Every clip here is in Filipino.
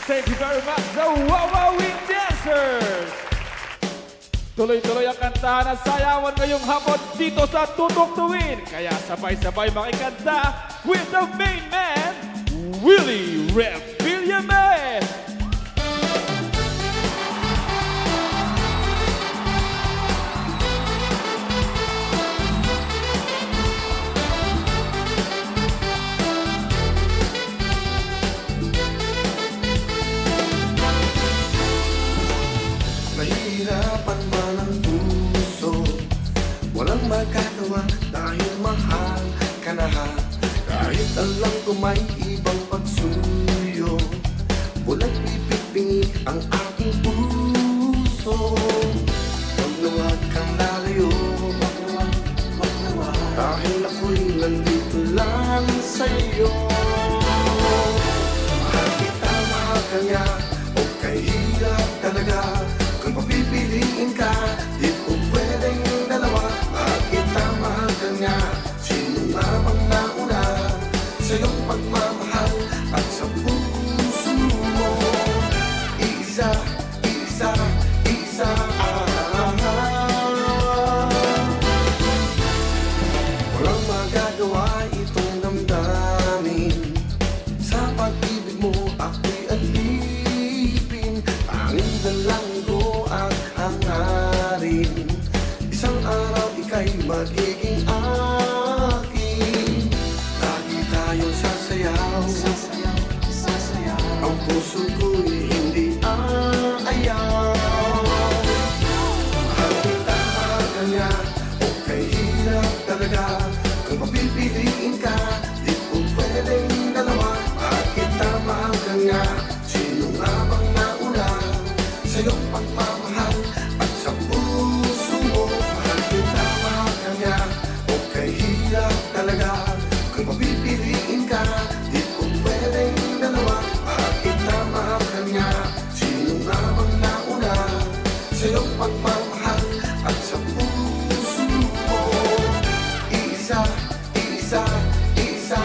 Thank you very much, the Wawawin Dancers! Tuloy-tuloy ang kantahan at sayawan ngayong hapon dito sa Tutok Tuwin. Kaya sabay-sabay makikanta with the main man, Willie Rep Villame! Nahihirapan man ang puso, walang magagawa dahil mahal ka na. Kahit alam ko may ibang pagsuyo, walang pipigpingi ang aking puso. Huwag na huwag kang lalayo, dahil ako'y nandito lang sa'yo. Mahal kita, mahal ka niya, o kahirap talaga. Kung papipiliin ka, di ko pwedeng dalawa. Bakit mahal ka niya? Sino nga bang nauna sa iyong pagmamahal at sa puso mo? Isa, isa, isa. Walang magagawa itong damdamin. Sa pag-ibig mo ako'y alipin. Tanging dalang hangarin, isang araw ika'y magiging akin. Lagi tayong sasayaw, ang puso ko'y hindi aayaw. Mahal kita, mahal ka niya, o kahirap talaga. Kung papipiliin ka, di ko pwedeng dalawa. Bakit mahal ka niya? Sino nga bang nauna sa iyong pagmamahal at sa puso mo? Mahal kita, mahal ka niya, o kahirap talaga. Kung papipiliin ka, di ko pwedeng dalawa. Bakit mahal ka niya? Sino nga bang nauna sa iyong pagmamahal at sa puso mo? Isa, isa, isa.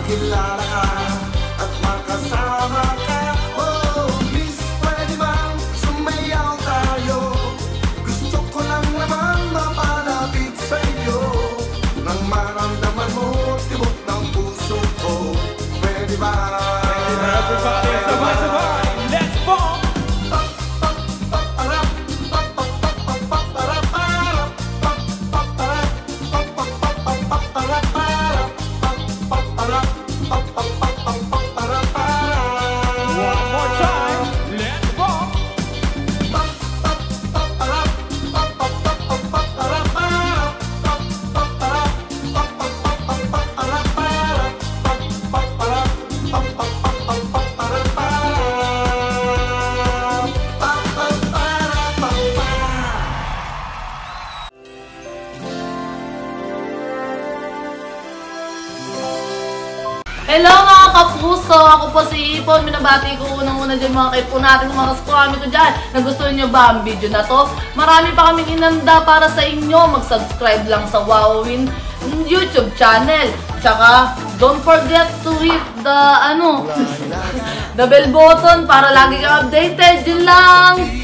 makilala ka at makasama ka. Oh, miss, pwede bang sumayaw tayo? Gusto ko lang naman mapalapit sa iyo, nang maramdaman mo tibok ng puso ko. Pwede ba? Everybody, sabay-sabay, let's bump! One more time, let's bump! Hello mga kapuso! Ako po si Ipon. Minabati ko unang-una dyan mga kaipo natin, mga kaskwami ko dyan. Nagustuhan nyo ba ang video na to? Marami pa kaming inanda para sa inyo. Mag-subscribe lang sa Wowin YouTube channel. Tsaka, don't forget to hit the, the bell button para lagi kang updated. Yun lang!